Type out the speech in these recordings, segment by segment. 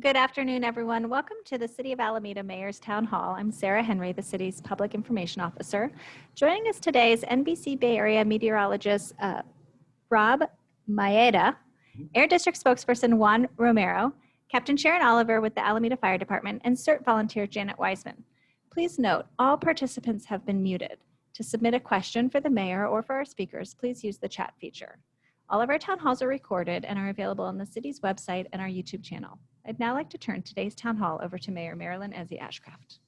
Good afternoon, everyone. Welcome to the City of Alameda Mayor's Town Hall. I'm Sarah Henry, the city's Public Information Officer. Joining us today is NBC Bay Area meteorologist Rob Maeda, Air District spokesperson Juan Romero, Captain Sharon Oliver with the Alameda Fire Department, and CERT volunteer Janet Wiseman. Please note, all participants have been muted. To submit a question for the mayor or for our speakers, please use the chat feature. All of our town halls are recorded and are available on the city's website and our YouTube channel. I'd now like to turn today's town hall over to Mayor Marilyn Ezzy Ashcraft.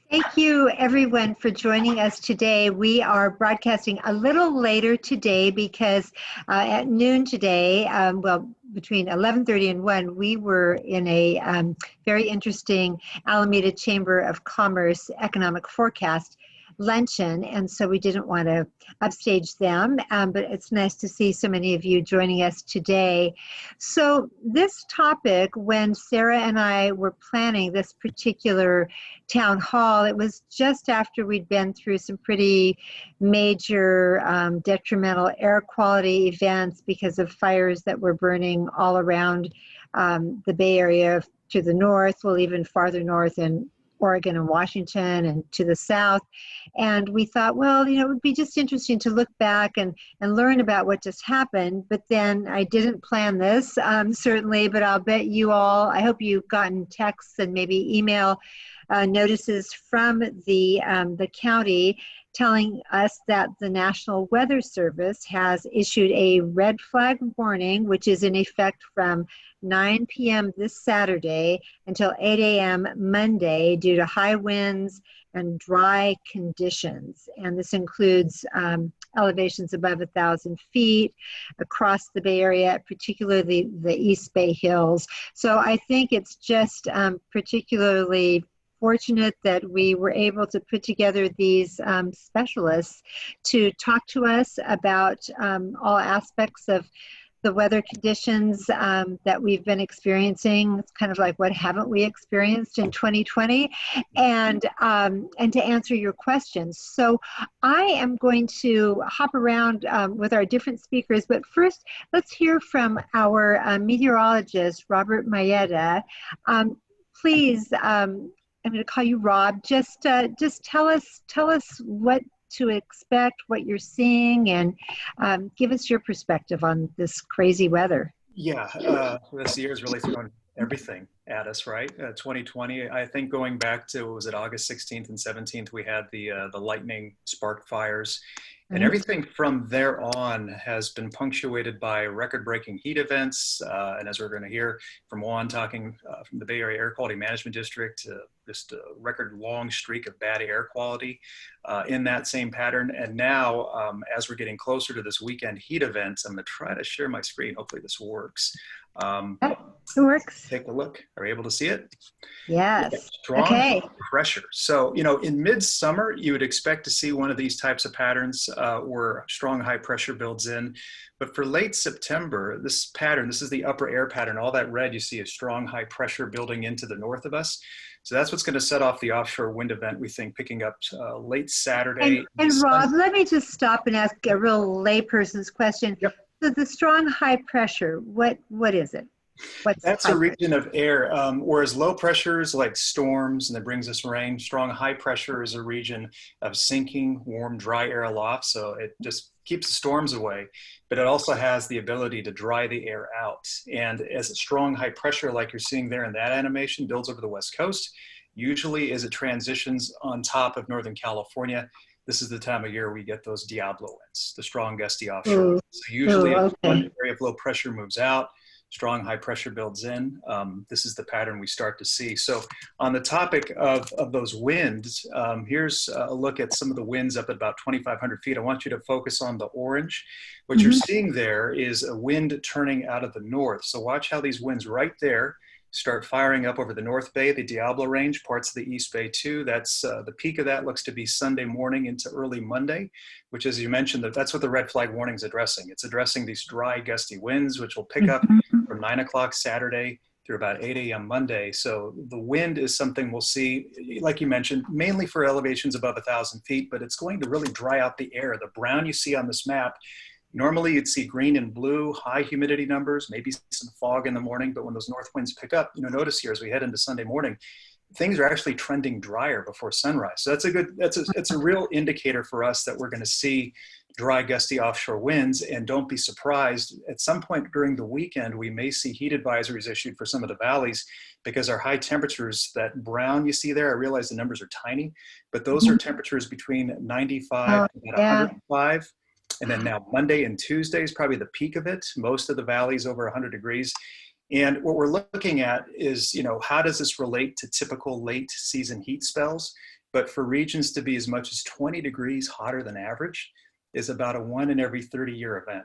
Thank you, everyone, for joining us today. We are broadcasting a little later today because at noon today, between 11:30 and 1, we were in a very interesting Alameda Chamber of Commerce economic forecast luncheon, and so we didn't want to upstage them, but it's nice to see so many of you joining us today. So this topic, when Sarah and I were planning this particular town hall, it was just after we'd been through some pretty major detrimental air quality events because of fires that were burning all around the Bay Area to the north, well, even farther north in Oregon and Washington and to the south. And we thought, well, it would be just interesting to look back and learn about what just happened. But then I didn't plan this, certainly, but I'll bet you all, I hope you've gotten texts and maybe email notices from the county telling us that the National Weather Service has issued a red flag warning, which is in effect from 9 p.m. this Saturday until 8 a.m. Monday due to high winds and dry conditions. And this includes elevations above 1,000 feet across the Bay Area, particularly the East Bay Hills. So I think it's just particularly fortunate that we were able to put together these specialists to talk to us about all aspects of the weather conditions that we've been experiencing. It's kind of like, what haven't we experienced in 2020? And to answer your questions. So I am going to hop around with our different speakers, but first let's hear from our meteorologist, Robert Maeda. Please, I'm going to call you Rob. Just tell us what to expect, what you're seeing, and give us your perspective on this crazy weather. Yeah, this year has really thrown everything at us, right? 2020, I think going back to, was it August 16th and 17th, we had the lightning spark fires. And everything from there on has been punctuated by record-breaking heat events. And as we're going to hear from Juan talking from the Bay Area Air Quality Management District, just a record-long streak of bad air quality in that same pattern. And now, as we're getting closer to this weekend heat event, I'm going to try to share my screen. Hopefully this works. It works. Take a look. Are you able to see it? Yes. Strong pressure. So, in midsummer, you would expect to see one of these types of patterns where strong high pressure builds in. But for late September, this pattern, this is the upper air pattern. All that red you see is strong high pressure building into the north of us. So that's what's going to set off the offshore wind event, we think, picking up late Saturday. And Rob, let me just stop and ask a real layperson's question. Yep. So the strong high pressure, what is it? That's a region of air, whereas low pressure is like storms and that brings us rain. Strong high pressure is a region of sinking, warm, dry air aloft. So it just keeps the storms away, but it also has the ability to dry the air out. And as a strong high pressure, like you're seeing there in that animation, builds over the West Coast, usually as it transitions on top of Northern California, this is the time of year we get those Diablo winds, the strong gusty offshore. So usually if one area of low pressure moves out, strong high pressure builds in. This is the pattern we start to see. So on the topic of those winds, here's a look at some of the winds up at about 2,500 feet. I want you to focus on the orange. What you're seeing there is a wind turning out of the north. So watch how these winds right there start firing up over the North Bay, the Diablo Range, parts of the East Bay too. That's the peak of that looks to be Sunday morning into early Monday, which, as you mentioned, that's what the red flag warning is addressing. It's addressing these dry, gusty winds, which will pick up from 9 o'clock Saturday through about 8 a.m. Monday. So the wind is something we'll see, like you mentioned, mainly for elevations above 1,000 feet, but it's going to really dry out the air. The brown you see on this map, Normally you'd see green and blue, high humidity numbers, maybe some fog in the morning, but when those north winds pick up, notice here as we head into Sunday morning, things are actually trending drier before sunrise. So it's a real indicator for us that we're going to see dry, gusty offshore winds. And don't be surprised, at some point during the weekend, we may see heat advisories issued for some of the valleys because our high temperatures, that brown you see there, I realize the numbers are tiny, but those are temperatures between 95 and 105. And then now Monday and Tuesday is probably the peak of it. Most of the valleys over 100 degrees. And what we're looking at is, how does this relate to typical late season heat spells? But for regions to be as much as 20 degrees hotter than average is about a 1 in every 30-year event.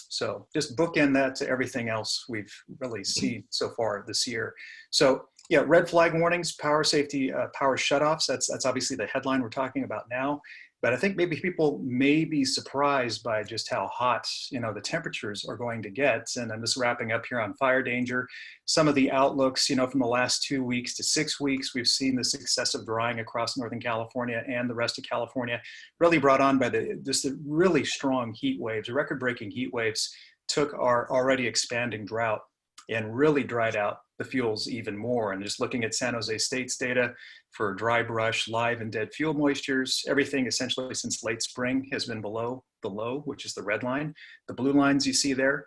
So just bookend that to everything else we've really seen so far this year. So yeah, red flag warnings, power safety, power shutoffs, that's obviously the headline we're talking about now. But I think maybe people may be surprised by just how hot, the temperatures are going to get. And I'm just wrapping up here on fire danger. Some of the outlooks, from the last 2 weeks to 6 weeks, we've seen this excessive drying across Northern California and the rest of California, really brought on by the really strong heat waves. Record-breaking heat waves took our already expanding drought and really dried out the fuels even more. And just looking at San Jose State's data for dry brush, live and dead fuel moistures, everything essentially since late spring has been below the low, which is the red line. The blue lines you see there,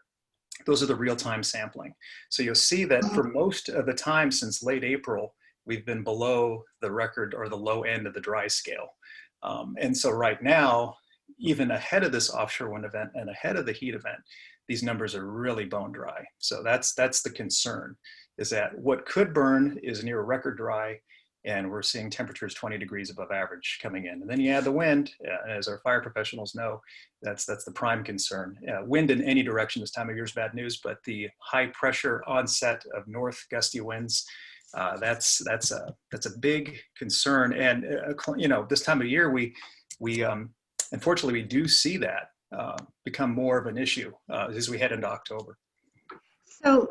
those are the real-time sampling. So you'll see that for most of the time since late April, we've been below the record or the low end of the dry scale. And so right now, even ahead of this offshore wind event and ahead of the heat event, these numbers are really bone dry. So that's the concern, is that what could burn is near record dry, and we're seeing temperatures 20 degrees above average coming in. And then you add the wind, as our fire professionals know, that's the prime concern. Wind in any direction this time of year is bad news, but the high pressure onset of north gusty winds, that's a big concern. And this time of year, we unfortunately we do see that become more of an issue as we head into October. So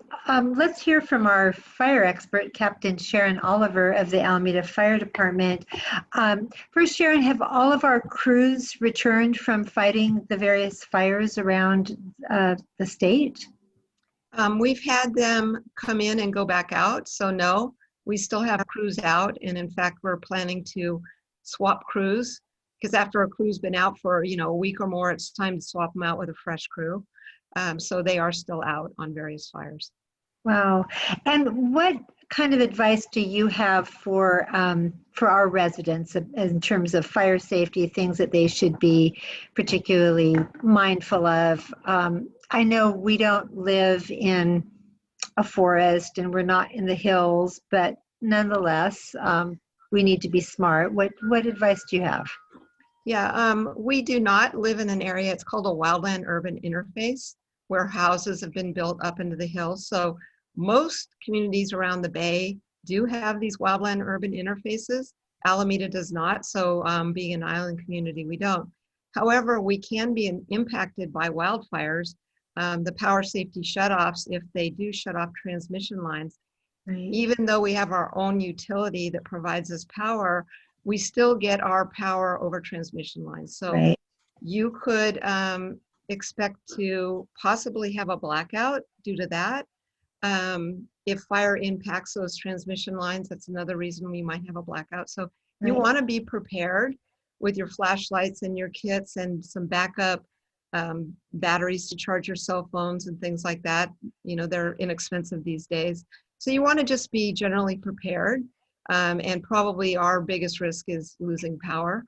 let's hear from our fire expert, Captain Sharon Oliver of the Alameda Fire Department. First, Sharon, have all of our crews returned from fighting the various fires around the state? We've had them come in and go back out, so no, we still have crews out, and in fact, we're planning to swap crews, because after a crew's been out for a week or more, it's time to swap them out with a fresh crew. So they are still out on various fires. Wow. And what kind of advice do you have for our residents in terms of fire safety, things that they should be particularly mindful of? I know we don't live in a forest and we're not in the hills, but nonetheless, we need to be smart. What advice do you have? Yeah, we do not live in an area, it's called a wildland urban interface, where houses have been built up into the hills. So most communities around the Bay do have these wildland urban interfaces. Alameda does not, so being an island community, we don't. However, we can be impacted by wildfires. The power safety shutoffs, if they do shut off transmission lines, right, even though we have our own utility that provides us power, we still get our power over transmission lines. So right, you could expect to possibly have a blackout due to that. If fire impacts those transmission lines, that's another reason we might have a blackout. So right, you want to be prepared with your flashlights and your kits and some backup batteries to charge your cell phones and things like that. They're inexpensive these days. So you want to just be generally prepared. And probably our biggest risk is losing power.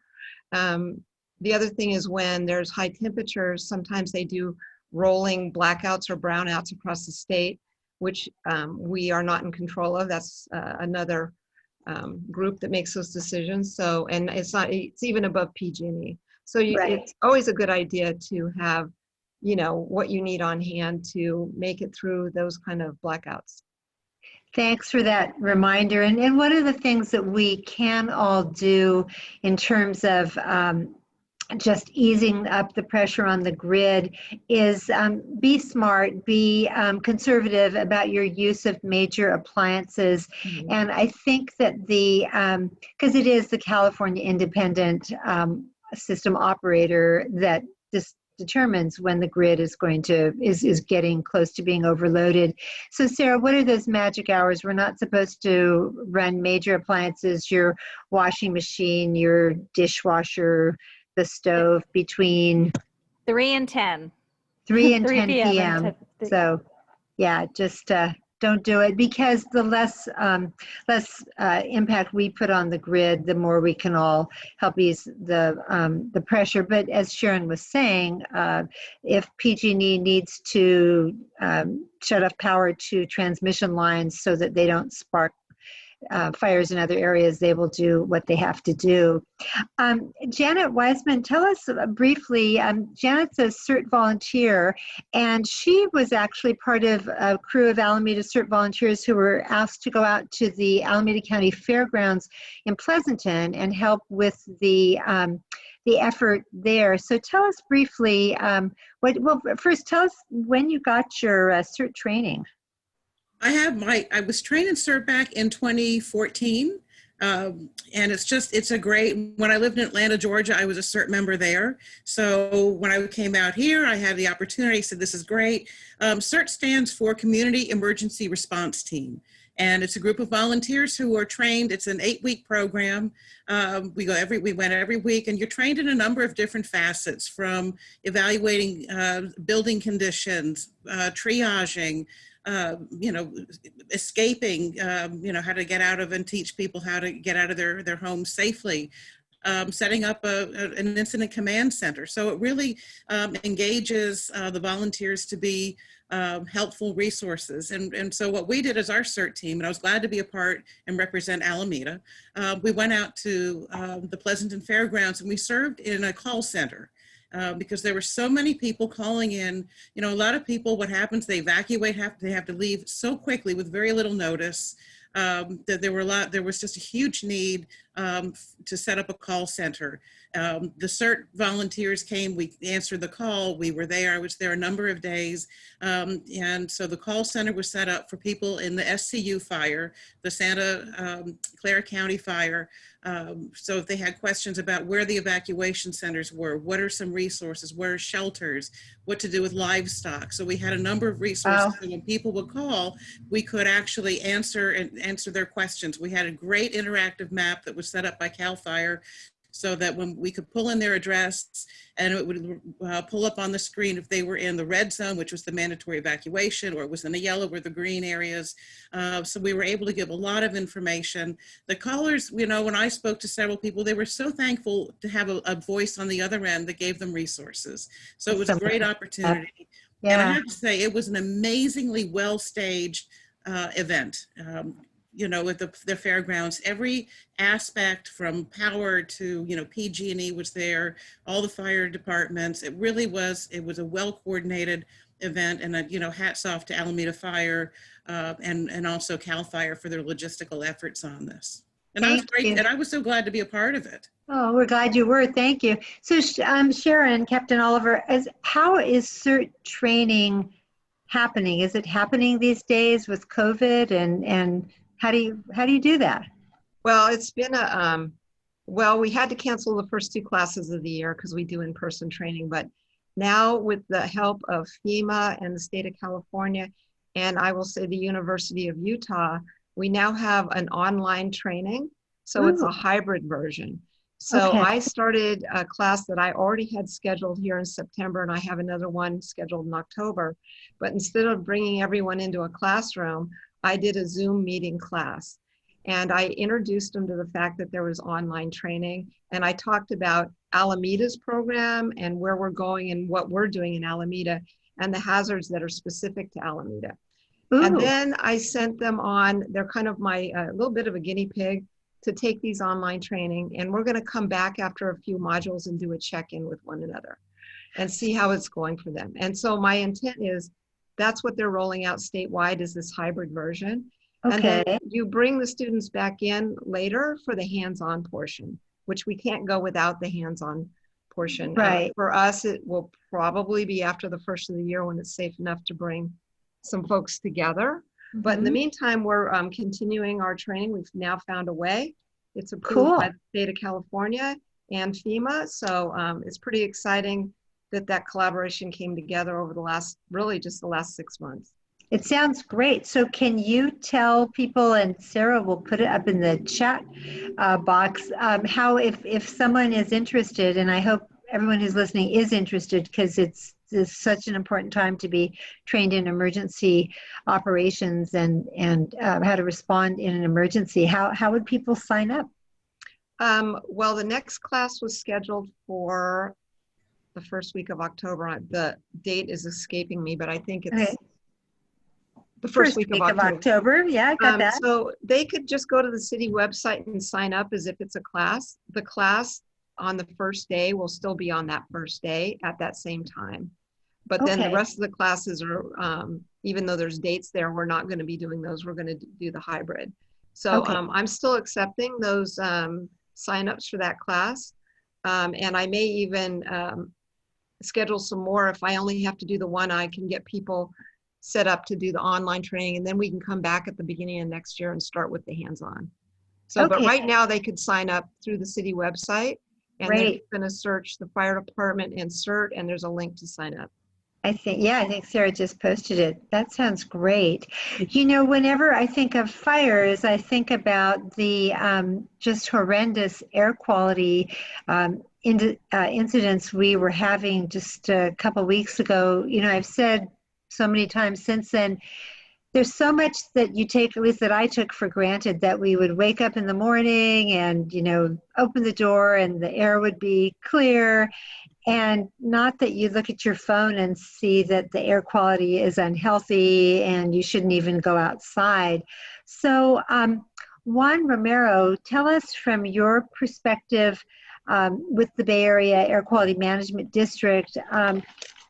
The other thing is when there's high temperatures, sometimes they do rolling blackouts or brownouts across the state, which we are not in control of. That's another group that makes those decisions. So, and it's even above PG&E. So right, it's always a good idea to have, what you need on hand to make it through those kind of blackouts. Thanks for that reminder. And one of the things that we can all do in terms of just easing up the pressure on the grid is be smart, be conservative about your use of major appliances. Mm-hmm. And I think that because it is the California Independent System Operator that just determines when the grid is is getting close to being overloaded. So Sarah, what are those magic hours? We're not supposed to run major appliances, your washing machine, your dishwasher, the stove between 3 and 10. 3 and 3 10 p.m. p.m. and 10. So yeah, just don't do it, because the less impact we put on the grid, the more we can all help ease the pressure. But as Sharon was saying, if PG&E needs to shut off power to transmission lines so that they don't spark fires in other areas, they will do what they have to do. Janet Wiseman, tell us briefly, Janet's a CERT volunteer, and she was actually part of a crew of Alameda CERT volunteers who were asked to go out to the Alameda County Fairgrounds in Pleasanton and help with the effort there. So tell us briefly, first tell us when you got your CERT training. I was trained in CERT back in 2014. And it's a great, when I lived in Atlanta, Georgia, I was a CERT member there. So when I came out here, I had the opportunity, I said, this is great. CERT stands for Community Emergency Response Team. And it's a group of volunteers who are trained. It's an 8-week program. We went every week, and you're trained in a number of different facets, from evaluating building conditions, triaging, escaping, how to get out of, and teach people how to get out of their homes safely, setting up an incident command center. So it really engages the volunteers to be helpful resources. And so what we did as our CERT team, and I was glad to be a part and represent Alameda, we went out to the Pleasanton Fairgrounds, and we served in a call center. Because there were so many people calling in. A lot of people, what happens, they evacuate, they have to leave so quickly with very little notice, that there was just a huge need to set up a call center. The CERT volunteers came, we answered the call, we were there, I was there a number of days. And so the call center was set up for people in the SCU fire, the Santa Clara County fire. So if they had questions about where the evacuation centers were, what are some resources, where are shelters, what to do with livestock. So we had a number of resources. Wow. And when people would call, we could actually answer their questions. We had a great interactive map that was set up by CAL FIRE, so that when we could pull in their address, and it would pull up on the screen if they were in the red zone, which was the mandatory evacuation, or it was in the yellow or the green areas. So we were able to give a lot of information. The callers, when I spoke to several people, they were so thankful to have a voice on the other end that gave them resources. So it was a great opportunity. Yeah. And I have to say, it was an amazingly well-staged event. With the fairgrounds, every aspect from power to, PG&E was there, all the fire departments. It really was, it was a well-coordinated event, and hats off to Alameda Fire and also CAL FIRE for their logistical efforts on this. And I was great, and I was so glad to be a part of it. Oh, we're glad you were. Thank you. So Sharon, Captain Oliver, how is CERT training happening? Is it happening these days with COVID, and how do you do that? Well, it's been we had to cancel the first 2 classes of the year because we do in-person training, but now with the help of FEMA and the state of California, and I will say the University of Utah, we now have an online training. So It's a hybrid version. So Okay. I started a class that I already had scheduled here in September, and I have another one scheduled in October. But instead of bringing everyone into a classroom, I did a Zoom meeting class, and I introduced them to the fact that there was online training, and I talked about Alameda's program and where we're going and what we're doing in Alameda and the hazards that are specific to Alameda. Ooh. And then I sent them on, they're kind of my little bit of a guinea pig to take these online training, and we're going to come back after a few modules and do a check-in with one another and see how it's going for them. And so my intent is, that's what they're rolling out statewide, is this hybrid version. Okay. And then you bring the students back in later for the hands-on portion, which we can't go without the hands-on portion. Right. For us, it will probably be after the first of the year when it's safe enough to bring some folks together. But in the meantime, we're continuing our training. We've now found a way. It's approved by the state of California and FEMA. So it's pretty exciting that collaboration came together over the last, really just the last 6 months. It sounds great. So can you tell people, and Sarah will put it up in the chat box, how if someone is interested, and I hope everyone who's listening is interested, because it's such an important time to be trained in emergency operations and how to respond in an emergency. How would people sign up? Well, the next class was scheduled for the first week of October. The date is escaping me, but I think it's Okay. the first week of October. Yeah, I got that. So they could just go to the city website and sign up as if it's a class. The class on the first day will still be on that first day at that same time. But then the Okay. rest of the classes are, even though there's dates there, we're not going to be doing those. We're going to do the hybrid. So Okay. I'm still accepting those signups for that class. And I may even schedule some more. If I only have to do the one, I can get people set up to do the online training, and then we can come back at the beginning of next year and start with the hands-on. So, but Okay. right now they could sign up through the city website, and then Great. you're going to search the fire department and CERT, and there's a link to sign up. I think Sarah just posted it. That sounds great. You know, whenever I think of fires, I think about the just horrendous air quality incidents we were having just a couple weeks ago. You know, I've said so many times since then, there's so much that you take, at least that I took for granted, that we would wake up in the morning and, you know, open the door and the air would be clear. And not that you look at your phone and see that the air quality is unhealthy and you shouldn't even go outside. So Juan Romero, tell us from your perspective with the Bay Area Air Quality Management District,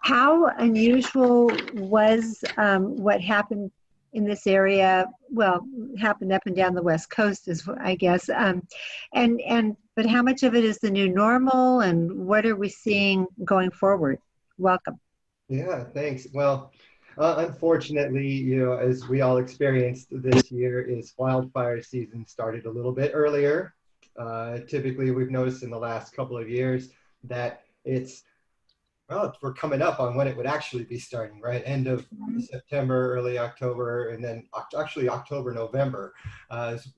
how unusual was what happened in this area? Well, happened up and down the West Coast, is I guess. But how much of it is the new normal, and what are we seeing going forward? Welcome. Yeah, thanks. Well, unfortunately, you know, as we all experienced this year, is wildfire season started a little bit earlier. Typically, we've noticed in the last couple of years that we're coming up on when it would actually be starting, right? End of September, early October, and then actually October, November,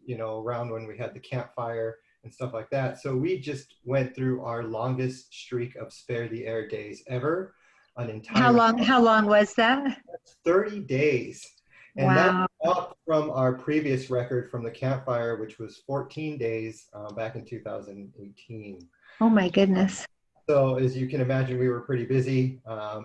you know, around when we had the campfire and stuff like that. So we just went through our longest streak of Spare the Air days ever. An entire How long was that? 30 days. And Wow. that's up from our previous record from the campfire, which was 14 days back in 2018. Oh my goodness. So as you can imagine, we were pretty busy.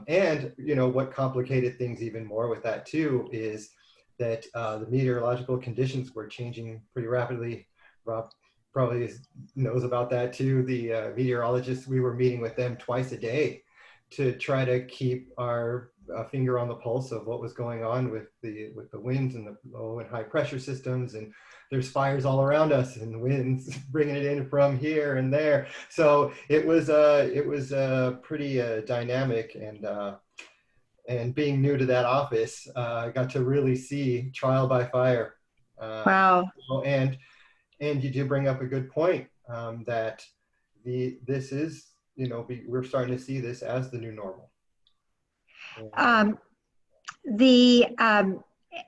And you know, what complicated things even more with that too is that the meteorological conditions were changing pretty rapidly. Rob probably knows about that too. The meteorologists, we were meeting with them twice a day to try to keep our finger on the pulse of what was going on with the winds and the low and high pressure systems. And there's fires all around us and winds bringing it in from here and there. So it was pretty dynamic, and being new to that office, I got to really see trial by fire. Wow. And you do bring up a good point, that this is, you know, we're starting to see this as the new normal.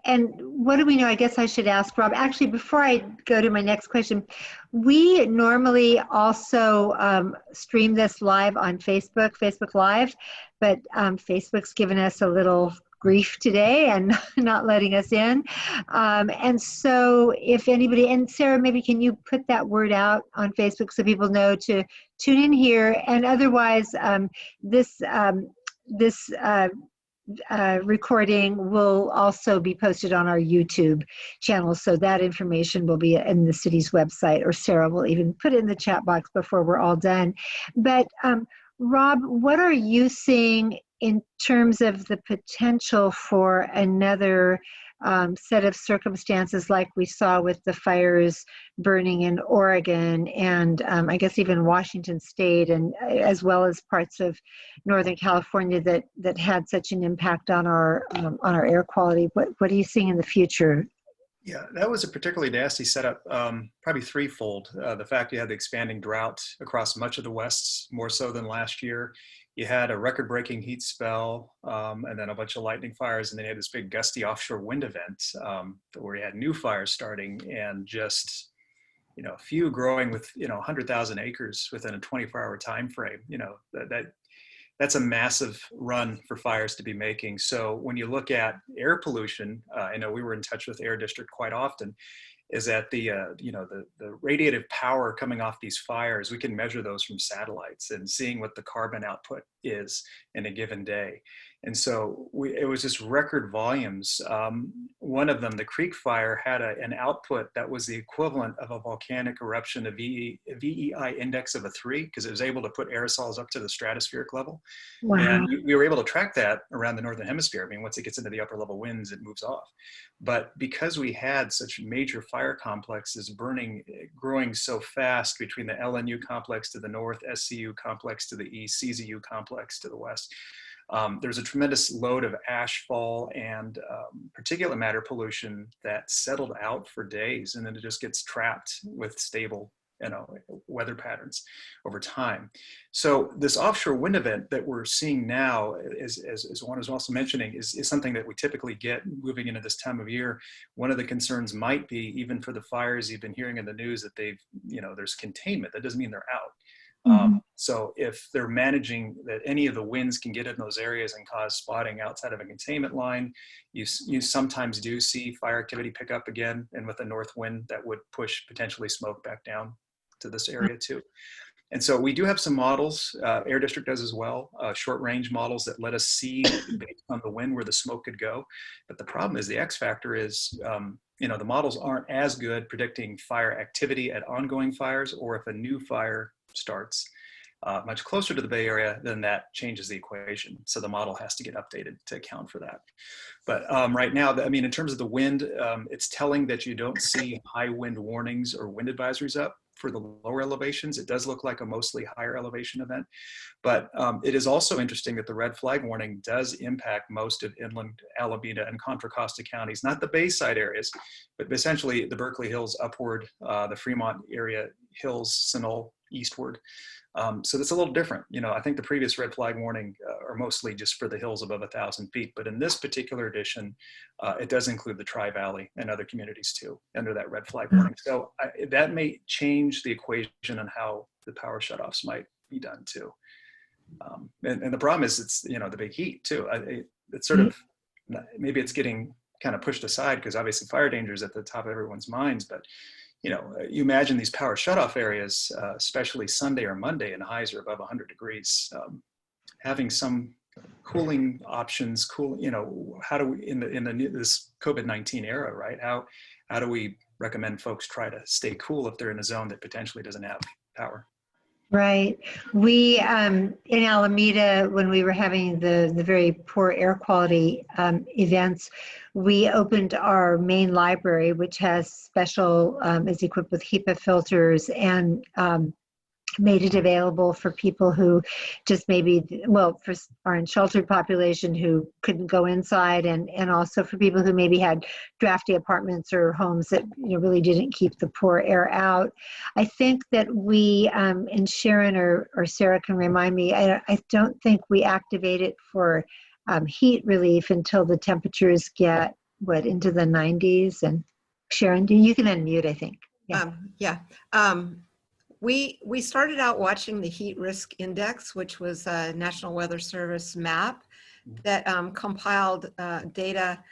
And what do we know? I guess I should ask Rob. Actually, before I go to my next question, we normally also stream this live on Facebook Live, but Facebook's given us a little grief today and not letting us in. And so if anybody, and Sarah, maybe can you put that word out on Facebook so people know to tune in here? And otherwise, this recording will also be posted on our YouTube channel. So that information will be in the city's website, or Sarah will even put it in the chat box before we're all done. But Rob, what are you seeing in terms of the potential for another set of circumstances like we saw with the fires burning in Oregon and I guess even Washington State, and as well as parts of Northern California that had such an impact on our air quality? What are you seeing in the future? Yeah, that was a particularly nasty setup, probably threefold. The fact you had the expanding drought across much of the West, more so than last year. you had a record-breaking heat spell, and then a bunch of lightning fires, and then you had this big gusty offshore wind event where you had new fires starting, and just, you know, a few growing with, you know, 100,000 acres within a 24-hour time frame. You know, that's a massive run for fires to be making. So when you look at air pollution, I know we were in touch with Air District quite often, is that the radiative power coming off these fires, we can measure those from satellites and seeing what the carbon output is in a given day. And so it was just record volumes. One of them, the Creek Fire, had an output that was the equivalent of a volcanic eruption, a VEI index of a 3, because it was able to put aerosols up to the stratospheric level. Wow. And we were able to track that around the Northern Hemisphere. I mean, once it gets into the upper level winds, it moves off. But because we had such major fire complexes growing so fast between the LNU complex to the north, SCU complex to the east, CZU complex to the west, there's a tremendous load of ashfall and particulate matter pollution that settled out for days, and then it just gets trapped with stable, you know, weather patterns over time. So this offshore wind event that we're seeing now, as one was also mentioning, is something that we typically get moving into this time of year. One of the concerns might be, even for the fires you've been hearing in the news, that there's containment. That doesn't mean they're out. So if they're managing that any of the winds can get in those areas and cause spotting outside of a containment line, you sometimes do see fire activity pick up again, and with a north wind that would push potentially smoke back down to this area too. And so we do have some models, Air District does as well, short range models that let us see based on the wind where the smoke could go. But the problem is, the X factor is, the models aren't as good predicting fire activity at ongoing fires, or if a new fire starts much closer to the Bay Area, then that changes the equation. So the model has to get updated to account for that. But right now, in terms of the wind, it's telling that you don't see high wind warnings or wind advisories up for the lower elevations. It does look like a mostly higher elevation event. But it is also interesting that the red flag warning does impact most of inland Alameda and Contra Costa counties, not the Bayside areas, but essentially the Berkeley Hills upward, the Fremont area hills, Sunol eastward. So that's a little different. I think the previous red flag warning are mostly just for the hills above 1,000 feet, but in this particular edition, it does include the Tri-Valley and other communities too, under that red flag warning. So that may change the equation on how the power shutoffs might be done too. And the problem is, it's, the big heat too. It's sort of, maybe it's getting kind of pushed aside because obviously fire danger is at the top of everyone's minds, but you imagine these power shutoff areas, especially Sunday or Monday, and highs are above 100 degrees. Having some cooling options, how do we, in this COVID-19 era, right? How do we recommend folks try to stay cool if they're in a zone that potentially doesn't have power? Right. We, in Alameda, when we were having the very poor air quality events, we opened our main library, which has special, is equipped with HEPA filters, and made it available for people who just maybe, for our unsheltered population who couldn't go inside, and also for people who maybe had drafty apartments or homes that really didn't keep the poor air out. I think that we, and Sharon or Sarah can remind me, I don't think we activate it for heat relief until the temperatures get, into the 90s. And Sharon, you can unmute, I think. Yeah. We started out watching the heat risk index, which was a National Weather Service map that compiled data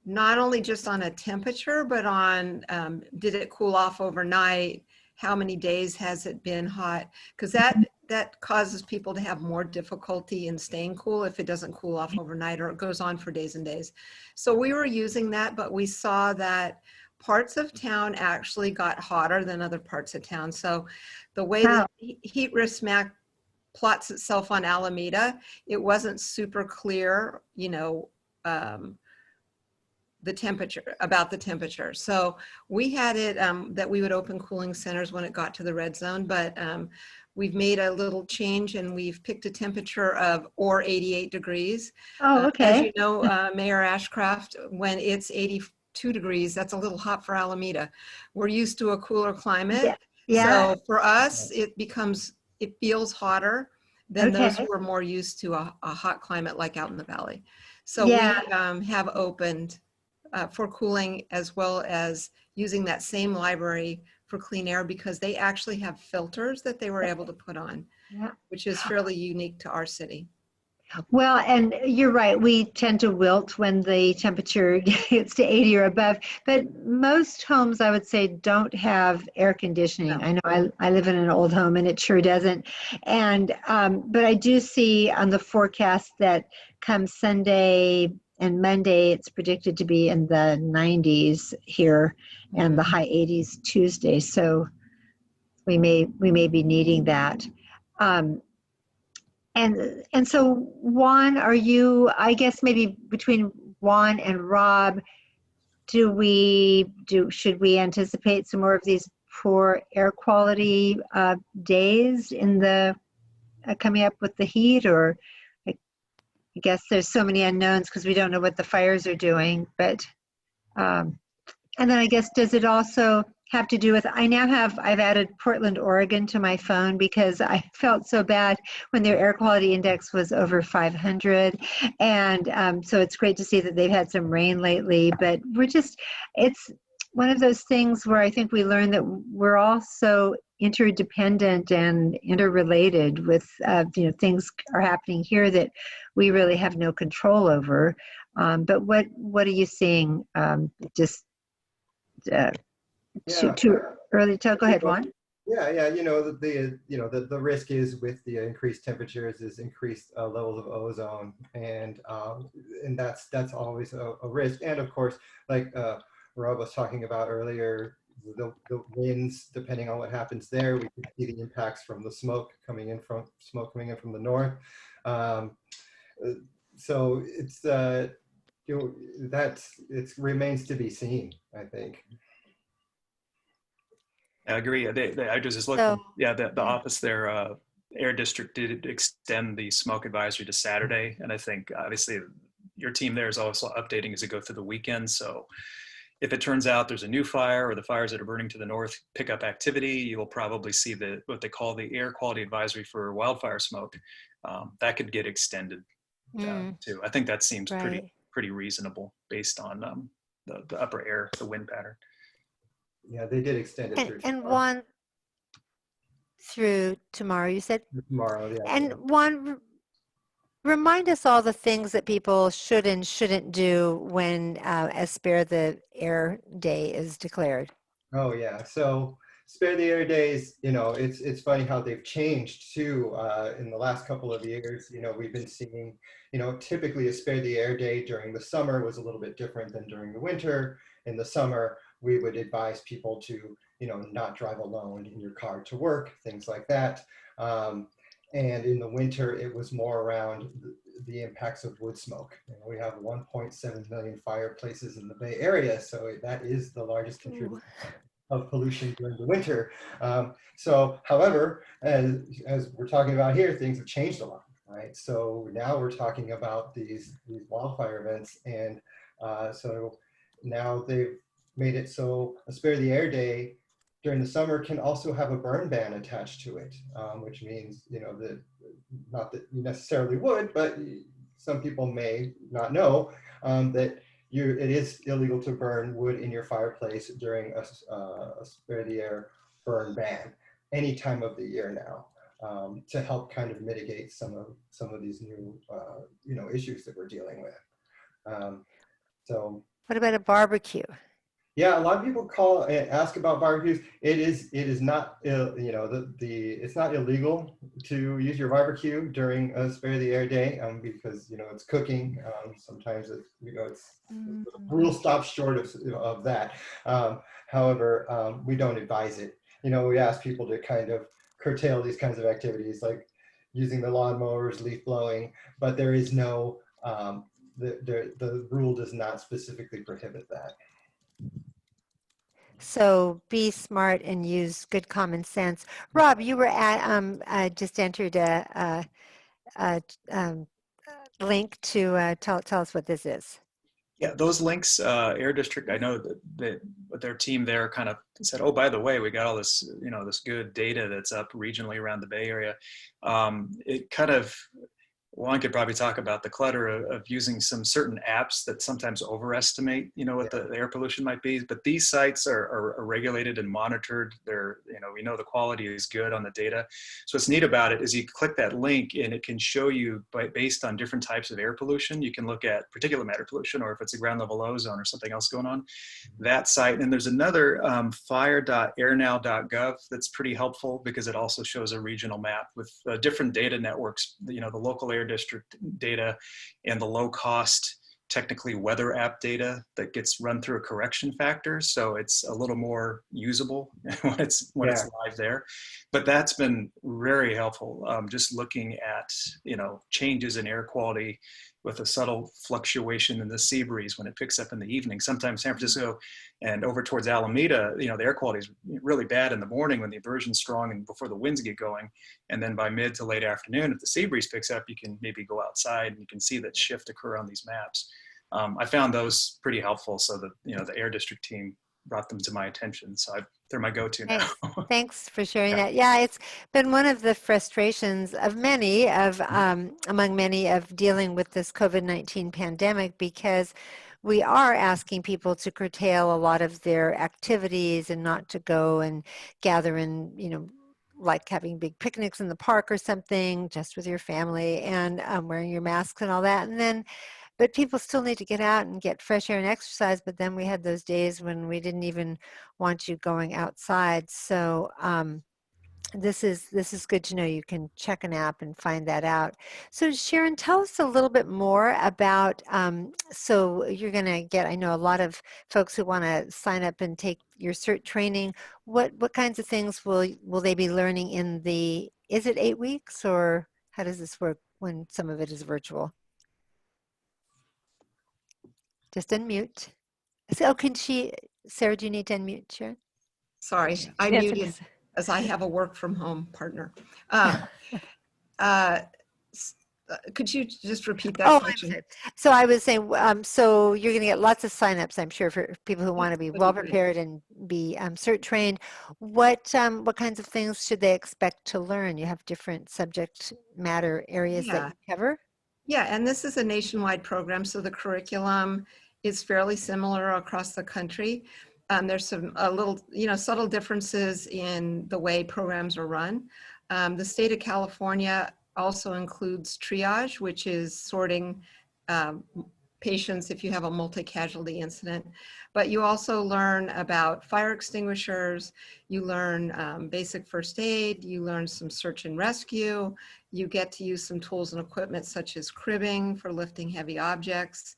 not only just on a temperature, but on did it cool off overnight? How many days has it been hot? Because that causes people to have more difficulty in staying cool if it doesn't cool off overnight, or it goes on for days and days. So we were using that, but we saw that parts of town actually got hotter than other parts of town. So the way the heat risk map plots itself on Alameda, it wasn't super clear, the temperature. So we had it that we would open cooling centers when it got to the red zone, but we've made a little change, and we've picked a temperature of 88 degrees. Oh, okay. As you know, Mayor Ashcraft, when it's 82 degrees, that's a little hot for Alameda. We're used to a cooler climate. Yeah. So for us, it feels hotter than those Okay. who are more used to a hot climate like out in the valley. So Yeah. we have opened for cooling, as well as using that same library for clean air, because they actually have filters that they were able to put on, Yeah. which is fairly unique to our city. Well, and you're right. We tend to wilt when the temperature gets to 80 or above. But most homes, I would say, don't have air conditioning. No. I know I live in an old home and it sure doesn't. And but I do see on the forecast that come Sunday and Monday, it's predicted to be in the 90s here and the high 80s Tuesday. So we may be needing that. Um, and so Juan, are you, I guess maybe between Juan and Rob, should we anticipate some more of these poor air quality days in the coming up with the heat? Or I guess there's so many unknowns because we don't know what the fires are doing. But and then I guess, does it also have to do with, I've added Portland, Oregon to my phone because I felt so bad when their air quality index was over 500. And so it's great to see that they've had some rain lately, but it's one of those things where I think we learn that we're all so interdependent and interrelated with, things are happening here that we really have no control over. But what are you seeing? Too early to tell. Go ahead, Juan. Yeah. The risk is with the increased temperatures is increased levels of ozone, and that's always a risk. And of course, like Rob was talking about earlier, the winds, depending on what happens there, we can see the impacts from the smoke coming in from the north. So it's it remains to be seen, I think. I agree. I was just looking. The office there, Air District did extend the smoke advisory to Saturday, and I think obviously your team there is also updating as they go through the weekend. So if it turns out there's a new fire or the fires that are burning to the north pick up activity, you will probably see what they call the air quality advisory for wildfire smoke. That could get extended too. I think that seems pretty reasonable based on the upper air, the wind pattern. Yeah, they did extend it through. And one through tomorrow, you said? Tomorrow, yeah. And one, remind us all the things that people should and shouldn't do when a Spare the Air Day is declared. Oh yeah, so Spare the Air Days, it's funny how they've changed too in the last couple of years. We've been seeing, typically a Spare the Air Day during the summer was a little bit different than during the winter. In the summer, we would advise people to, not drive alone in your car to work, things like that. And in the winter, it was more around the impacts of wood smoke. We have 1.7 million fireplaces in the Bay Area, so that is the largest contributor of pollution during the winter. However, as we're talking about here, things have changed a lot, right? So now we're talking about these wildfire events, and so now they've made it so a Spare the Air Day during the summer can also have a burn ban attached to it, which means, that not that you necessarily would, but some people may not know that it is illegal to burn wood in your fireplace during a Spare the Air burn ban any time of the year now, to help kind of mitigate some of these new issues that we're dealing with. So what about a barbecue? Yeah, a lot of people call and ask about barbecues. It is not it's not illegal to use your barbecue during a Spare the Air Day because it's cooking. Sometimes it's the rule stops short of that. However, we don't advise it. We ask people to kind of curtail these kinds of activities like using the lawnmowers, leaf blowing, but there is no the rule does not specifically prohibit that. So be smart and use good common sense. Rob, you were at just entered a link to tell us what this is. Yeah, those links, Air District, I know that their team there kind of said, oh, by the way, we got all this, this good data that's up regionally around the Bay Area. It kind of, one could probably talk about the clutter of using some certain apps that sometimes overestimate, what the air pollution might be. But these sites are regulated and monitored. They're, we know the quality is good on the data. So what's neat about it is you click that link and it can show you, based on different types of air pollution, you can look at particulate matter pollution, or if it's a ground level ozone or something else going on, that site. And there's another fire.airnow.gov that's pretty helpful because it also shows a regional map with different data networks, the local air district data and the low cost, technically weather app data that gets run through a correction factor. So it's a little more usable when it's live there. But that's been very helpful. Just looking at, changes in air quality with a subtle fluctuation in the sea breeze when it picks up in the evening. Sometimes San Francisco and over towards Alameda, the air quality is really bad in the morning when the aversion's strong and before the winds get going. And then by mid to late afternoon, if the sea breeze picks up, you can maybe go outside and you can see that shift occur on these maps. I found those pretty helpful. So that, the Air District team brought them to my attention. So they're my go-to now. Thanks for sharing that. Yeah, it's been one of the frustrations of many among many of dealing with this COVID-19 pandemic, because we are asking people to curtail a lot of their activities and not to go and gather in, like having big picnics in the park or something, just with your family and wearing your masks and all that. But people still need to get out and get fresh air and exercise. But then we had those days when we didn't even want you going outside. So this is good to know. You can check an app and find that out. So Sharon, tell us a little bit more about, so you're going to get, I know a lot of folks who want to sign up and take your CERT training. What kinds of things will they be learning in is it 8 weeks, or how does this work when some of it is virtual? Just unmute. So, Sarah, do you need to unmute, Sharon? Sorry, I muted as I have a work from home partner. Could you just repeat that question? I'm sorry. So I was saying, so you're going to get lots of signups, I'm sure, for people who want to be well prepared and be CERT trained. What kinds of things should they expect to learn? You have different subject matter areas that you cover? Yeah, and this is a nationwide program, so the curriculum is fairly similar across the country. There's a little, subtle differences in the way programs are run. The state of California also includes triage, which is sorting patients if you have a multi-casualty incident. But you also learn about fire extinguishers, you learn basic first aid, you learn some search and rescue, you get to use some tools and equipment such as cribbing for lifting heavy objects.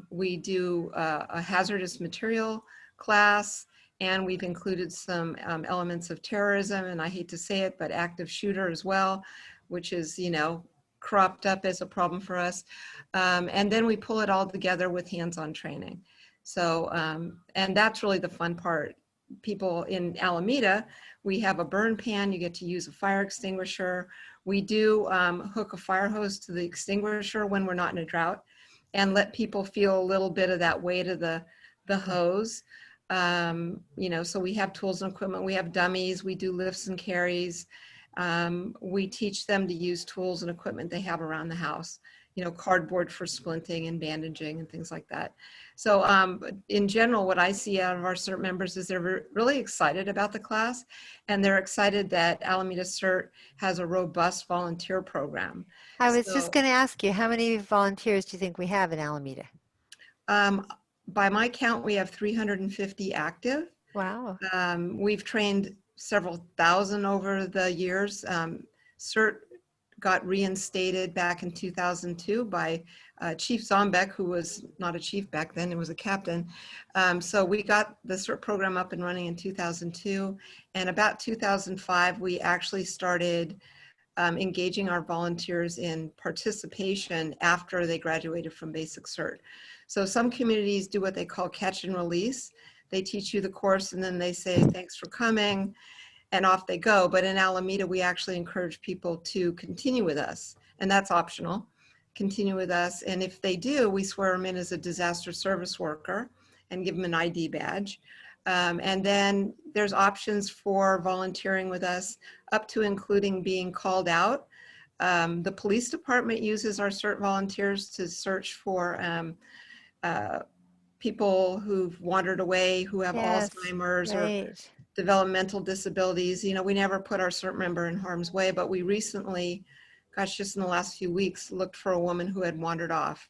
We do a hazardous material class, and we've included some elements of terrorism, and I hate to say it, but active shooter as well, which is, cropped up as a problem for us. And then we pull it all together with hands-on training. So, and that's really the fun part. People in Alameda, we have a burn pan, you get to use a fire extinguisher. We do hook a fire hose to the extinguisher when we're not in a drought, and let people feel a little bit of that weight of the hose. So we have tools and equipment, we have dummies, we do lifts and carries. We teach them to use tools and equipment they have around the house, cardboard for splinting and bandaging and things like that. So in general, what I see out of our CERT members is they're really excited about the class, and they're excited that Alameda CERT has a robust volunteer program. I was just going to ask you, how many volunteers do you think we have in Alameda? By my count, we have 350 active. Wow. We've trained several thousand over the years. CERT got reinstated back in 2002 by Chief Zombeck, who was not a chief back then, it was a captain. So we got the CERT program up and running in 2002. And about 2005, we actually started engaging our volunteers in participation after they graduated from basic CERT. So some communities do what they call catch and release. They teach you the course and then they say, thanks for coming, and off they go. But in Alameda, we actually encourage people to continue with us, and that's optional. continue with us. And if they do, we swear them in as a disaster service worker and give them an ID badge. And then there's options for volunteering with us up to including being called out. The police department uses our CERT volunteers to search for people who've wandered away, who have Yes, Alzheimer's or right. developmental disabilities. You know, we never put our CERT member in harm's way, but we recently, gosh, just in the last few weeks, looked for a woman who had wandered off.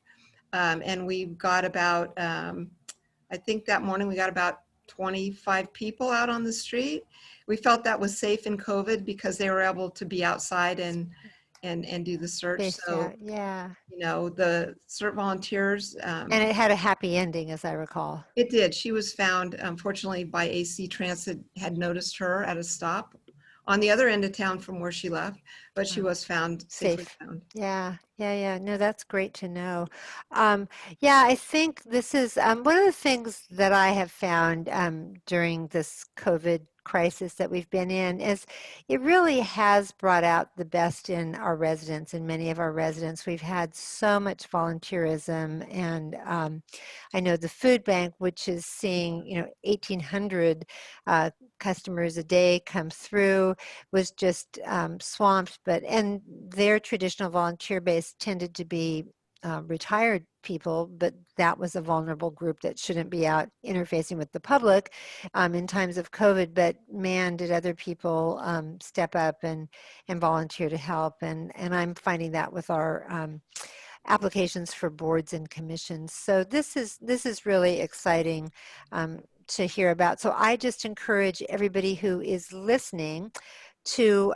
And we've got about, I think that morning we got about 25 people out on the street. We felt that was safe in COVID because they were able to be outside and do the search. Spaced So, out, yeah. you know, the CERT volunteers. And it had a happy ending, as I recall. It did. She was found, unfortunately, by AC Transit, had noticed her at a stop on the other end of town from where she left, but she was found, safely Safe. found. Yeah, yeah, yeah. No, that's great to know. Yeah, I think this is one of the things that I have found during this COVID crisis that we've been in is it really has brought out the best in our residents, in many of our residents. We've had so much volunteerism, and I know the food bank, which is seeing 1,800 customers a day come through, was just swamped. And their traditional volunteer base tended to be retired people, but that was a vulnerable group that shouldn't be out interfacing with the public in times of COVID. But man, did other people step up and volunteer to help. And I'm finding that with our applications for boards and commissions. So this is really exciting to hear about. So I just encourage everybody who is listening to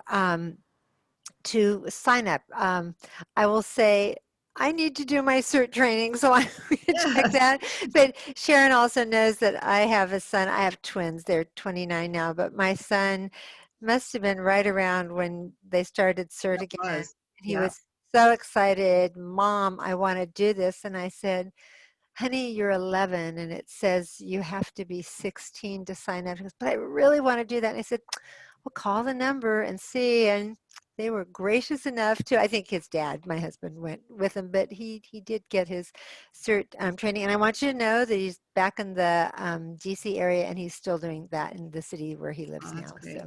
sign up. I will say I need to do my CERT training, so I'm going to check that. But Sharon also knows that I have a son. I have twins. They're 29 now, but my son must have been right around when they started CERT That again. was, He yeah. was so excited. Mom, I want to do this. And I said, honey, you're 11 and it says you have to be 16 to sign up. He goes, but I really want to do that. And I said, well, call the number and see. And they were gracious enough to, I think his dad, my husband, went with him, but he did get his CERT training. And I want you to know that he's back in the DC area and he's still doing that in the city where he lives Oh, that's now. great. So.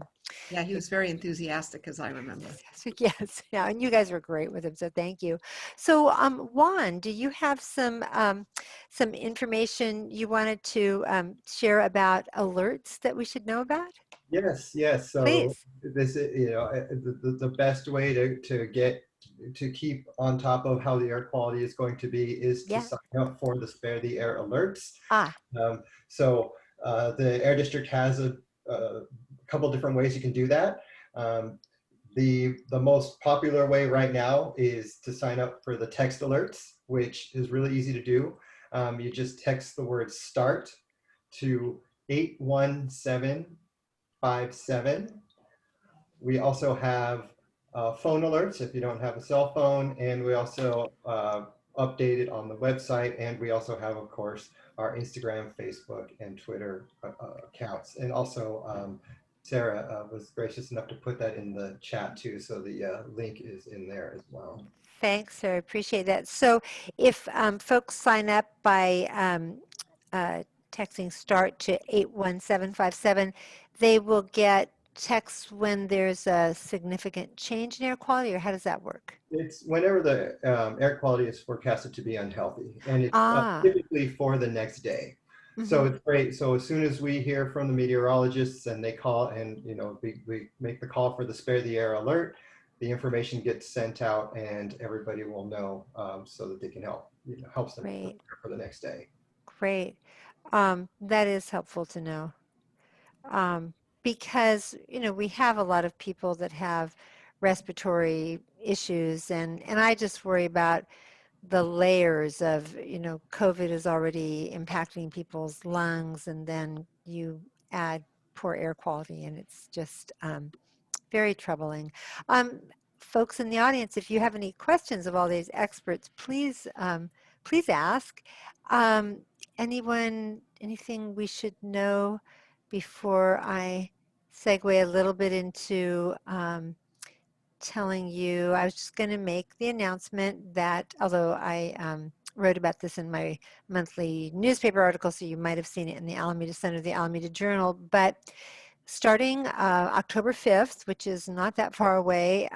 Yeah, he was very enthusiastic, as I remember. Yes, yeah, and you guys were great with him, so thank you. So, Juan, do you have some information you wanted to share about alerts that we should know about? Yes, yes. So Please. this is, the best way to keep on top of how the air quality is going to be is to Yeah. sign up for the Spare the Air alerts. Ah. So the Air District has a couple different ways you can do that. The most popular way right now is to sign up for the text alerts, which is really easy to do. You just text the word START to 81757. We also have phone alerts if you don't have a cell phone, and we also update it on the website, and we also have, of course, our Instagram, Facebook, and Twitter accounts. And also Sarah was gracious enough to put that in the chat too, so the link is in there as well. Thanks, sir. Appreciate that. So if folks sign up by texting START to 81757, they will get texts when there's a significant change in air quality, or how does that work? It's whenever the air quality is forecasted to be unhealthy, and it's Ah. typically for the next day. So Mhm. it's great. So as soon as we hear from the meteorologists and they call and, we make the call for the Spare the Air alert, the information gets sent out and everybody will know so that they can helps them Great. prepare for the next day. Great. That is helpful to know. Because, we have a lot of people that have respiratory issues and I just worry about the layers of, COVID is already impacting people's lungs and then you add poor air quality and it's just very troubling. Folks in the audience, if you have any questions of all these experts, please, please ask. Anything we should know before I segue a little bit into telling you, I was just going to make the announcement that, although I wrote about this in my monthly newspaper article, so you might have seen it in the Alameda Center, the Alameda Journal, but starting October 5th, which is not that far away,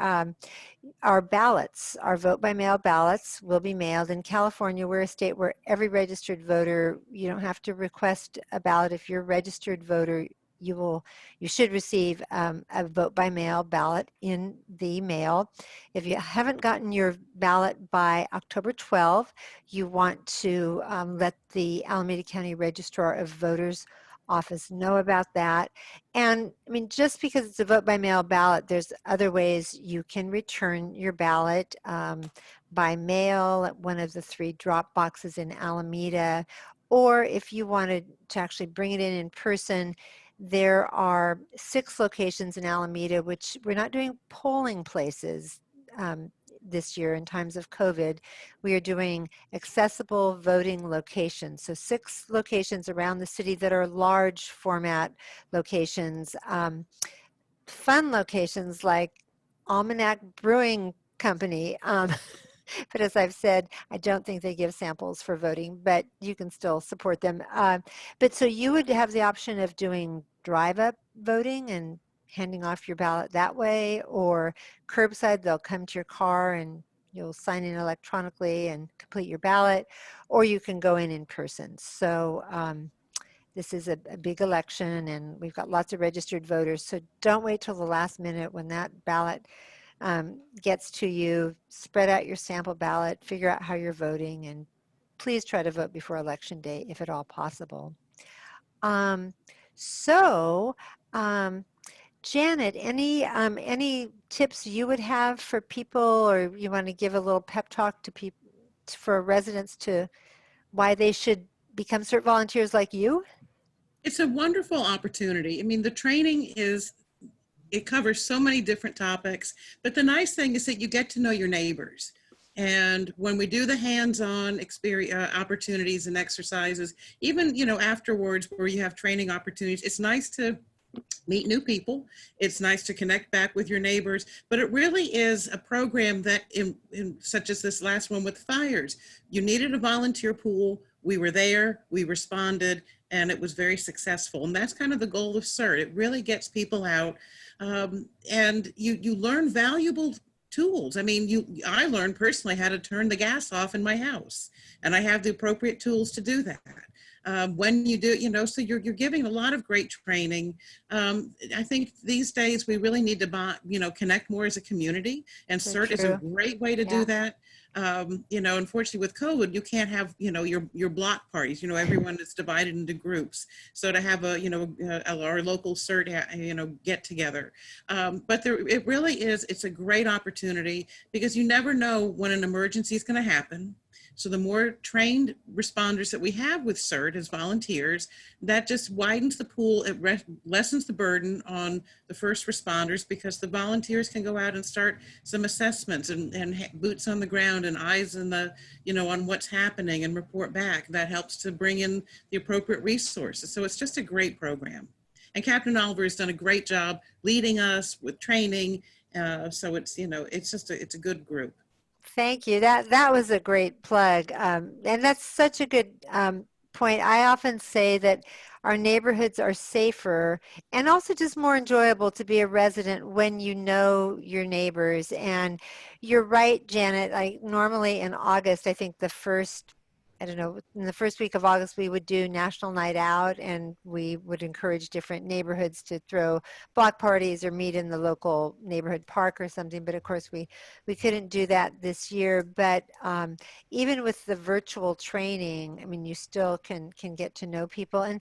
our ballots, our vote by mail ballots will be mailed. In California, we're a state where every registered voter, you don't have to request a ballot. If you're a registered voter, you should receive a vote by mail ballot in the mail. If you haven't gotten your ballot by October 12th, you want to let the Alameda County Registrar of Voters office know about that. And I mean, just because it's a vote by mail ballot, there's other ways you can return your ballot by mail at one of the 3 drop boxes in Alameda, or if you wanted to actually bring it in person, there are 6 locations in Alameda, which we're not doing polling places this year in times of COVID. We are doing accessible voting locations. So 6 locations around the city that are large format locations, fun locations like Almanac Brewing Company. But as I've said, I don't think they give samples for voting, but you can still support them. But so you would have the option of doing drive-up voting and handing off your ballot that way, or curbside, they'll come to your car and you'll sign in electronically and complete your ballot, or you can go in person. So this is a big election and we've got lots of registered voters. So don't wait till the last minute when that ballot gets to you. Spread out your sample ballot, figure out how you're voting, and please try to vote before Election Day if at all possible. Janet, any tips you would have for people, or you want to give a little pep talk to people, for residents, to why they should become CERT volunteers like you? It's a wonderful opportunity. I mean, the training it covers so many different topics, but the nice thing is that you get to know your neighbors. And when we do the hands-on experience opportunities and exercises, even, afterwards where you have training opportunities, it's nice to meet new people. It's nice to connect back with your neighbors, but it really is a program that in such as this last one with fires, you needed a volunteer pool. We were there, we responded, and it was very successful. And that's kind of the goal of CERT. It really gets people out, and you learn valuable tools. I mean, I learned personally how to turn the gas off in my house, and I have the appropriate tools to do that. When you do, so you're giving a lot of great training. I think these days we really need to, connect more as a community, and So CERT is a true. great way to do that. Unfortunately with COVID, you can't have, your block parties, everyone is divided into groups. So to have our local CERT, get together. But it really is, it's a great opportunity because you never know when an emergency is going to happen. So the more trained responders that we have with CERT as volunteers, that just widens the pool. It lessens the burden on the first responders because the volunteers can go out and start some assessments and boots on the ground and eyes in the, on what's happening and report back. That helps to bring in the appropriate resources. So it's just a great program. And Captain Oliver has done a great job leading us with training. So it's, it's a good group. Thank you. That was a great plug. And that's such a good point. I often say that our neighborhoods are safer and also just more enjoyable to be a resident when you know your neighbors. And you're right, Janet. Like normally in August, I think in the first week of August, we would do National Night Out, and we would encourage different neighborhoods to throw block parties or meet in the local neighborhood park or something. But of course, we couldn't do that this year. But even with the virtual training, I mean, you still can get to know people. And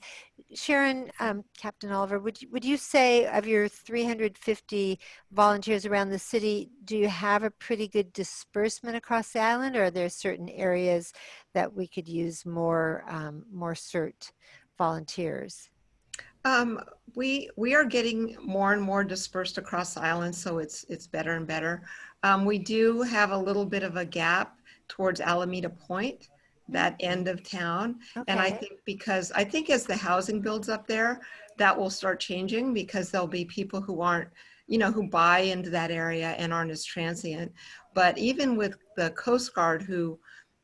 Sharon, Captain Oliver, would you say of your 350 volunteers around the city, do you have a pretty good disbursement across the island, or are there certain areas that we could use more CERT volunteers? We are getting more and more dispersed across the island, so it's better and better. We do have a little bit of a gap towards Alameda Point, that end of town. Okay. And I think as the housing builds up there, that will start changing because there'll be people who aren't who buy into that area and aren't as transient. But even with the Coast Guard who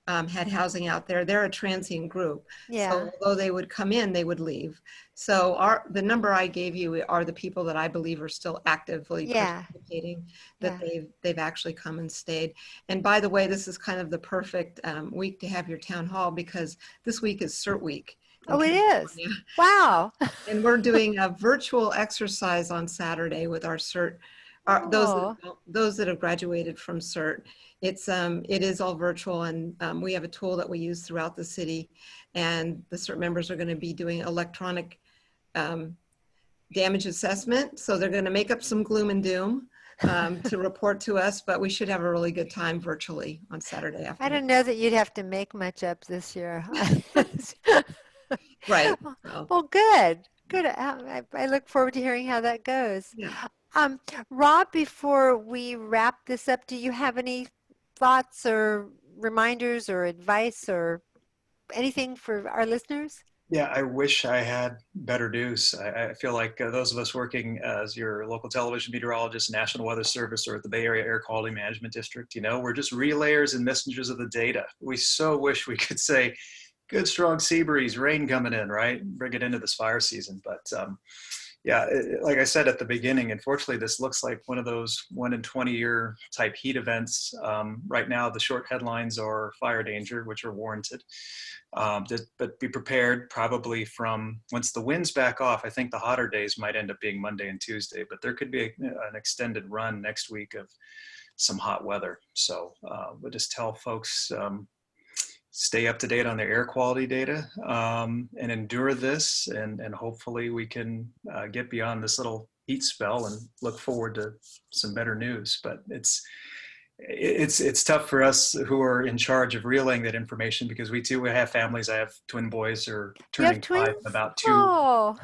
had housing out there, they're a transient group. Yeah. So although they would come in, they would leave. So the number I gave you are the people that I believe are still actively participating, that they've actually come and stayed. And by the way, this is kind of the perfect week to have your town hall, because this week is CERT week. Oh, it is. Wow. And we're doing a virtual exercise on Saturday with our CERT, those that have graduated from CERT. It is all virtual, and we have a tool that we use throughout the city, and the CERT members are going to be doing electronic damage assessment. So they're going to make up some gloom and doom to report to us, but we should have a really good time virtually on Saturday afternoon. I don't know that you'd have to make much up this year. Right. Well, good. I look forward to hearing how that goes. Yeah. Rob, before we wrap this up, do you have any thoughts or reminders or advice or anything for our listeners? Yeah, I wish I had better news. I feel like those of us working as your local television meteorologist, National Weather Service, or at the Bay Area Air Quality Management District, we're just relayers and messengers of the data. We so wish we could say, good strong sea breeze, rain coming in, right? Bring it into this fire season. But like I said at the beginning, unfortunately, this looks like one of those 1 in 20 year type heat events. Right now, the short headlines are fire danger, which are warranted. But be prepared probably from once the winds back off. I think the hotter days might end up being Monday and Tuesday, but there could be an extended run next week of some hot weather. So we'll just tell folks, stay up to date on their air quality data and endure this. And hopefully we can get beyond this little heat spell and look forward to some better news. But it's tough for us who are in charge of relaying that information, because we have families. I have twin boys who are turning 5 in about 2. Oh.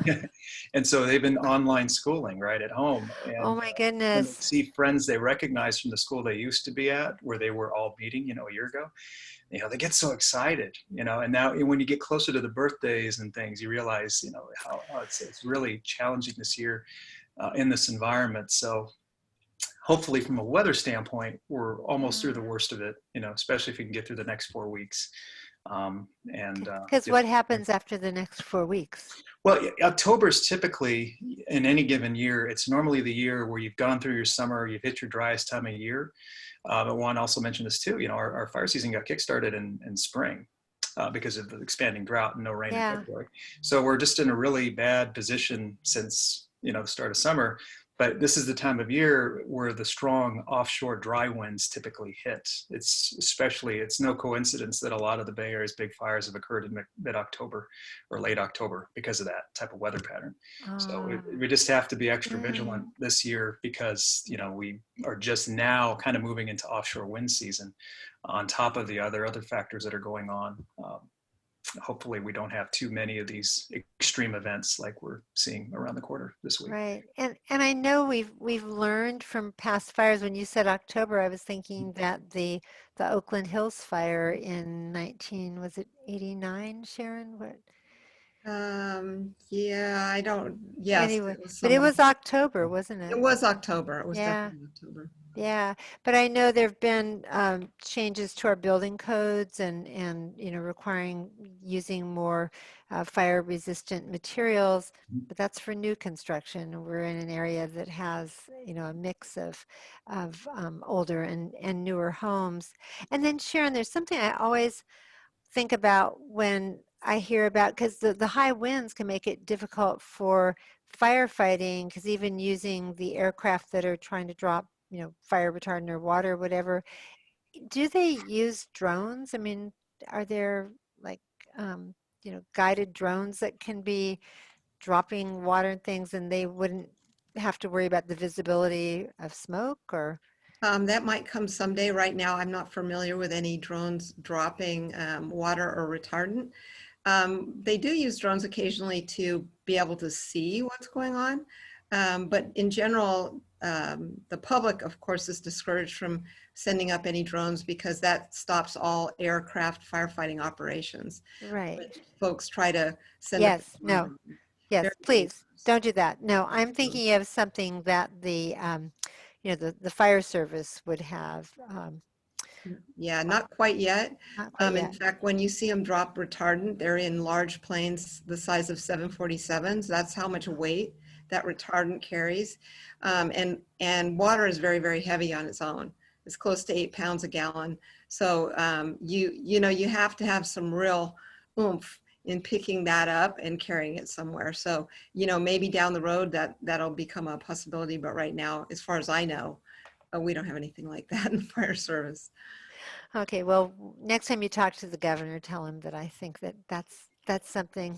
And so they've been online schooling right at home. And, oh my goodness. When they see friends they recognize from the school they used to be at, where they were all meeting, a year ago, they get so excited, and now when you get closer to the birthdays and things, you realize, how it's really challenging this year in this environment. So hopefully from a weather standpoint, we're almost through the worst of it, especially if we can get through the next 4 weeks. Because what happens after the next 4 weeks? Well, October is typically, in any given year, it's normally the year where you've gone through your summer, you've hit your driest time of year. But Juan also mentioned this too, our fire season got kickstarted in spring because of the expanding drought and no rain in February. So we're just in a really bad position since, the start of summer. But this is the time of year where the strong offshore dry winds typically hit. It's no coincidence that a lot of the Bay Area's big fires have occurred in mid-October or late October because of that type of weather pattern. So we just have to be extra vigilant this year, because, we are just now kind of moving into offshore wind season on top of the other factors that are going on. Hopefully we don't have too many of these extreme events like we're seeing around the corner this week. Right. And I know we've learned from past fires. When you said October, I was thinking that the Oakland Hills fire in 89, Sharon? What? Anyway, but it was October, wasn't it? It was October. It was definitely October. Yeah, but I know there have been changes to our building codes and requiring using more fire resistant materials, but that's for new construction. We're in an area that has a mix of older and newer homes. And then Sharon, there's something I always think about when I hear about, because the high winds can make it difficult for firefighting, because even using the aircraft that are trying to drop fire retardant or water or whatever, do they use drones? I mean, are there guided drones that can be dropping water and things, and they wouldn't have to worry about the visibility of smoke? Or that might come someday. Right now, I'm not familiar with any drones dropping water or retardant. They do use drones occasionally to be able to see what's going on. But in general, the public, of course, is discouraged from sending up any drones, because that stops all aircraft firefighting operations. Right. But folks try to send Yes, up no. Yes, Very please dangerous. don't do that. No, I'm thinking of something that the fire service would have. Yeah, not quite yet. Not quite In yet. fact, when you see them drop retardant, they're in large planes the size of 747s. That's how much weight that retardant carries. And water is very, very heavy on its own. It's close to 8 pounds a gallon. So you have to have some real oomph in picking that up and carrying it somewhere. So, maybe down the road that'll become a possibility. But right now, as far as I know, we don't have anything like that in the fire service. Okay, well, next time you talk to the governor, tell him that I think that's something.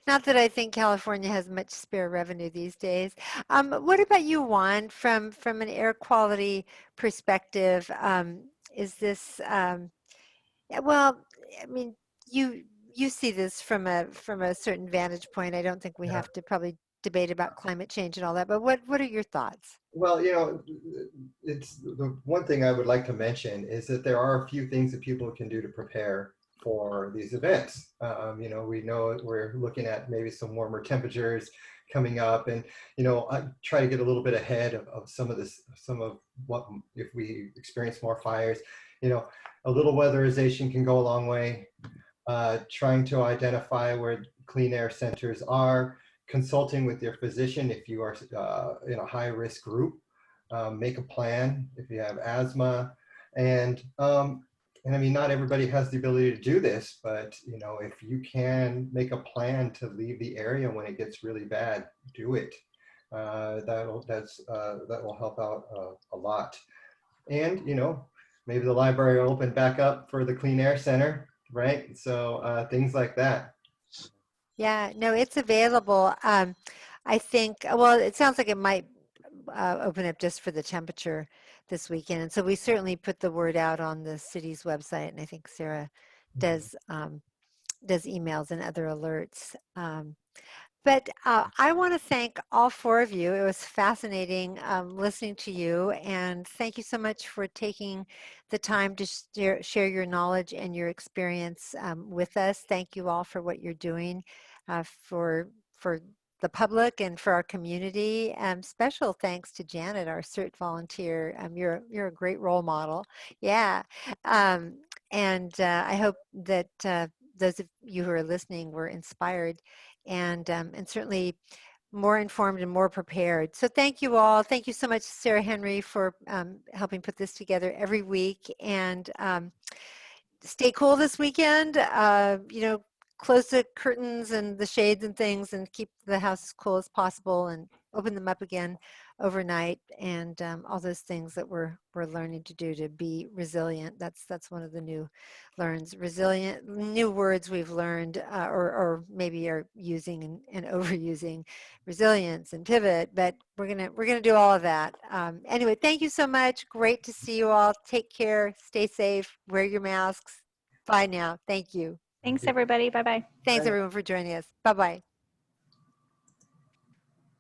Not that I think California has much spare revenue these days. What about you, Juan? From an air quality perspective, is this? Well, I mean, you you see this from a certain vantage point. I don't think we Yeah. have to probably debate about climate change and all that. But what are your thoughts? Well, it's the one thing I would like to mention is that there are a few things that people can do to prepare for these events. We know we're looking at maybe some warmer temperatures coming up, and I try to get a little bit ahead of some of what if we experience more fires. A little weatherization can go a long way. Trying to identify where clean air centers are, consulting with your physician if you are in a high risk group, make a plan if you have asthma, and I mean, not everybody has the ability to do this, but if you can make a plan to leave the area when it gets really bad, do it. That will help out a lot. And maybe the library will open back up for the Clean Air Center, right? So things like that. Yeah, no, it's available. I think, well, it sounds like it might open up just for the temperature this weekend. And so we certainly put the word out on the city's website, and I think Sarah does does emails and other alerts. But I want to thank all four of you. It was fascinating listening to you, and thank you so much for taking the time to share your knowledge and your experience with us. Thank you all for what you're doing for the public and for our community. Special thanks to Janet, our CERT volunteer. You're a great role model. Yeah, and I hope that those of you who are listening were inspired and certainly more informed and more prepared. So thank you all. Thank you so much, Sarah Henry, for helping put this together every week. And stay cool this weekend. Close the curtains and the shades and things and keep the house as cool as possible and open them up again overnight, and all those things that we're learning to do to be resilient. That's one of the new words we've learned or maybe are using and overusing: resilience and pivot. But we're gonna do all of that. Anyway, thank you so much. Great to see you all. Take care. Stay safe. Wear your masks. Bye now. Thank you. Thanks, everybody. Bye-bye. Thanks everyone for joining us. Bye-bye.